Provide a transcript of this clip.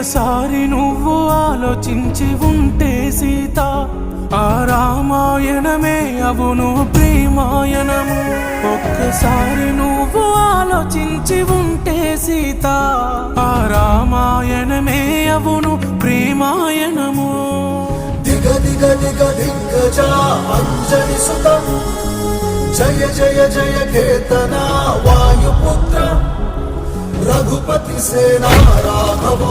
ఒక్కసారి నువ్వు ఆలోచించి ఉంటే సీత, ఆ రామాయణమే అవును ప్రేమాయణము. ఒక్కసారి నువ్వు ఆలోచించి ఉంటే సీత, ఆ రామాయణమే అవును ప్రేమాయణము. దిగ దిగ దిగ దిగ్గజ అంజని సుత, జయ జయ జయ కేతన వాయుపుత్ర, రఘుపతి సేనా రాఘవ